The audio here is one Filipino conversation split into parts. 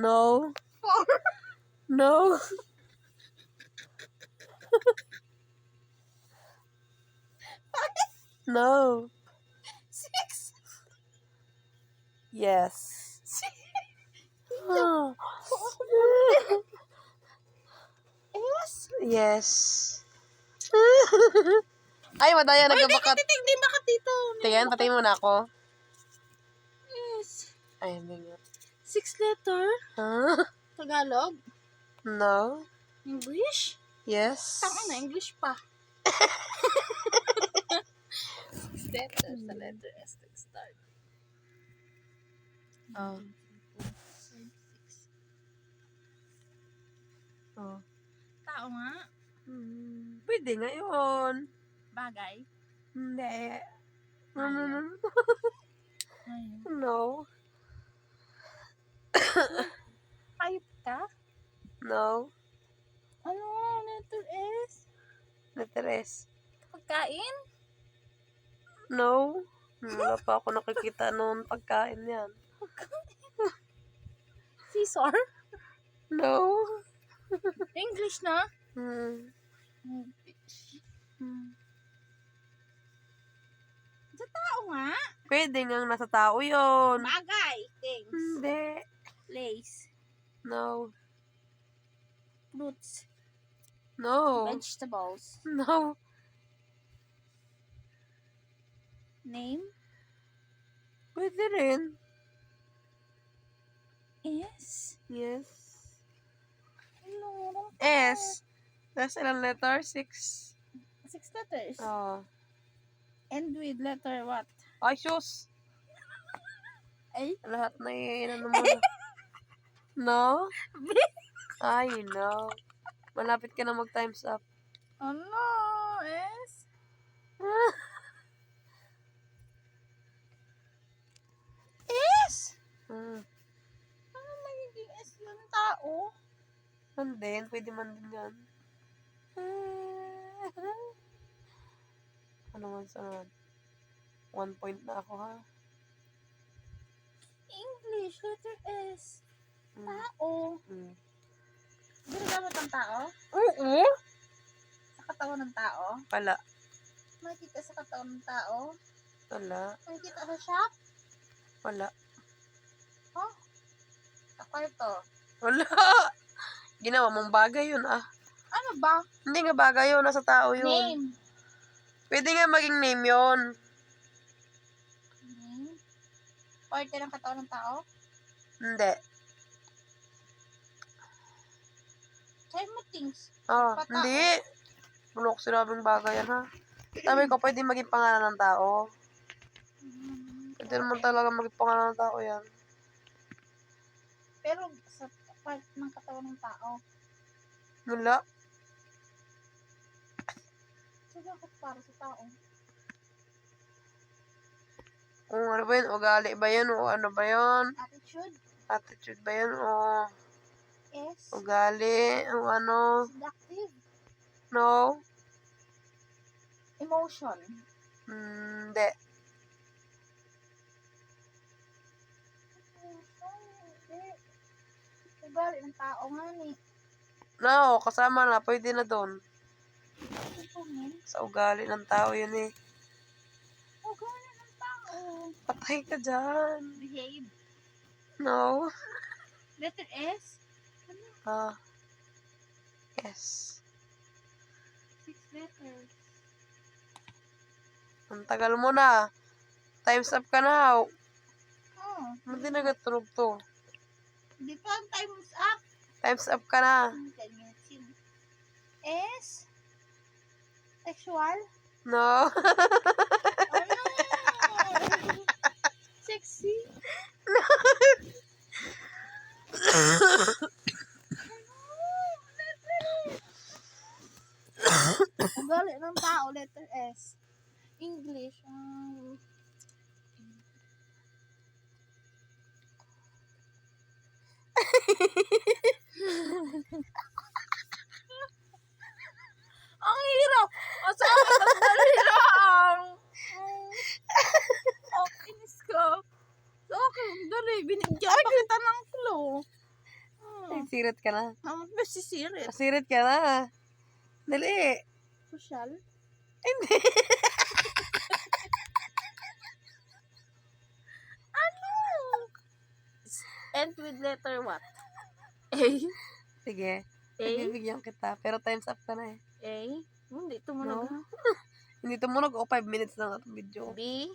No. 4. No. 5. No. 6. Yes. 6. Oh. S. Yes. Ay, madaya Uy, di nagkabakat. di makat dito. Tingnan, patayin mo na ako. Yes. Ay, hindi nga. 6 letter. Huh? Tagalog. No. English. Yes. Tama na, English pa. Letter sa letter S nag-start. Oh. Oh. Tao nga. Pwede nga yun. Bagay. Hindi. No, no, no. Ayun. No. Hayop ka? No. Ano? Letter S? Letter S. Pagkain? No. Wala pa ako nakikita noon pagkain yan. Scissor? No. English na? English. Sa tao nga? Pwede nga nasa tao yun. Bagay. Things. Hindi. Place. No. Fruits. No. Vegetables. No. Name? Pwede rin. S? Yes. Ano? S. That's ilang letter? 6. 6 letters. Oh. End with letter what? Ay, sus. A? Lahat na yun. Ano mo? No? Ay, no. Malapit ka na mag-times up. Ano? S? S? Ano magiging S yung tao? Hindi. Pwede man din yan. Ano man sa 1 point na ako, ha? English, letter S. Mm. Tao. Mm. Ginagamit ang tao? Oo. Sa katawan ng tao? Wala. Makikita sa katawan ng tao? Wala. Makikita sa shop? Wala. Oh? Sa kwarto? Wala. Ginawa mong bagay yun, ah. Ano ba? Hindi nga bagay yun. Nasa tao yun. Name. Pwede nga maging name yun. Name? Parte ng katawan ng tao? Hindi. Try mo things. Oh, Patao. hindi. Bulok sinabing bagay yan, ha? Sabi ko, pwede maging pangalan ng tao. Pwede naman talaga maging pangalan ng tao yan. Pero sa part ng katawan ng tao, Wala. so bakit para sa tao? Kung ano ba yun? Ugali ba yun? O ano ba yun? Attitude? Attitude ba yun? O S? ugali? O ano? Seductive? No? Emotion? Hindi. Hindi. Ugali ng tao nga ni. No, kasama na. Pwede na doon. Ito nga. Sa ugali ng tao yun eh. Ugali ng tao. Patay ka dyan. Behave. No? Letter S? Ano? Ah. Yes. 6 letters. Ang tagal mo na. Time's up ka na. Oh. Hindi nagatulog to. Di pa ang time's up. Time's up ka na. 10 minutes yun. S? Sexual? No? Ano? Sexy? Ugali ng tao, letter S. English. Ang hirap! Sa akin, ang dali lang! Ang inis ko. Sa akin, ang dali. Binigyan pa kita ng clue. Ay, sirit ka na. Ang masisirit. Sirit ka na. Dali. Social? Hindi. Ano? End with letter what? A? Sige. A? Pagbibigyan kita. Pero time's up ka na eh. A? Hindi, tumunog No. ha? Hindi tumunog. O, 5 minutes na itong video. B?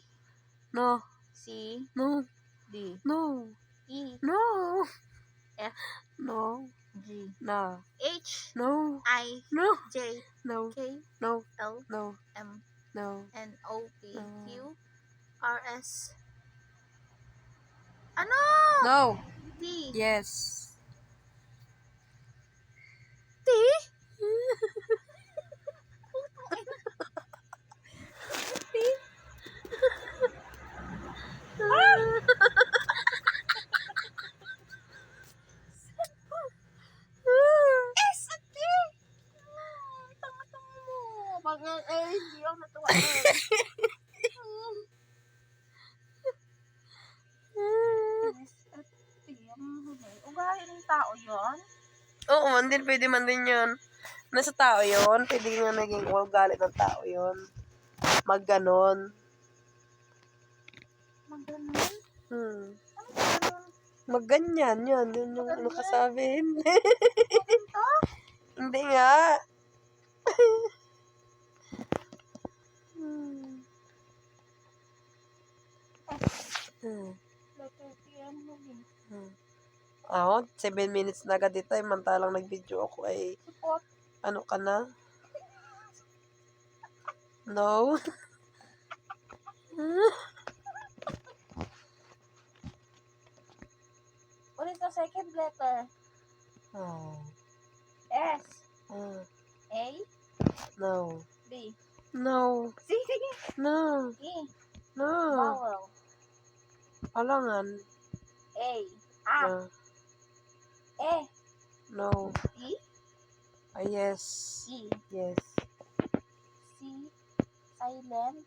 No. C? No. D? No. E? No. F? No. G? No. H? No. I? No. J? No. K? No. L? No. M? No. N? O? P? No. Q? R? S? Ano? No. T? Yes. T? S at T? Tanga-tanga mo. Pag hindi ako natuwa. S at T. Ugali ng tao yun? Oo, man din. Pwede man din yun. Nasa tao yun. Pwede nga naging ugali ng tao yun. Magganon. Maganon? Hmm. Ano maganon? Magganyan. Yun. Yun yung Magganyan? nakasabi. Hindi. Maganto? Hindi nga. Hmm. Hmm. Letter T ang huli. Ako, 7 minutes na agad dito. Mantalang nag-video ako ay Support. ano ka na? No? Ulit ang second letter. Oh. S. Ah. A. No. B. No. C. No. E. No. Vowel. Alangan. A. A. No. E. No. E. Yes. E. Yes. C. Silent.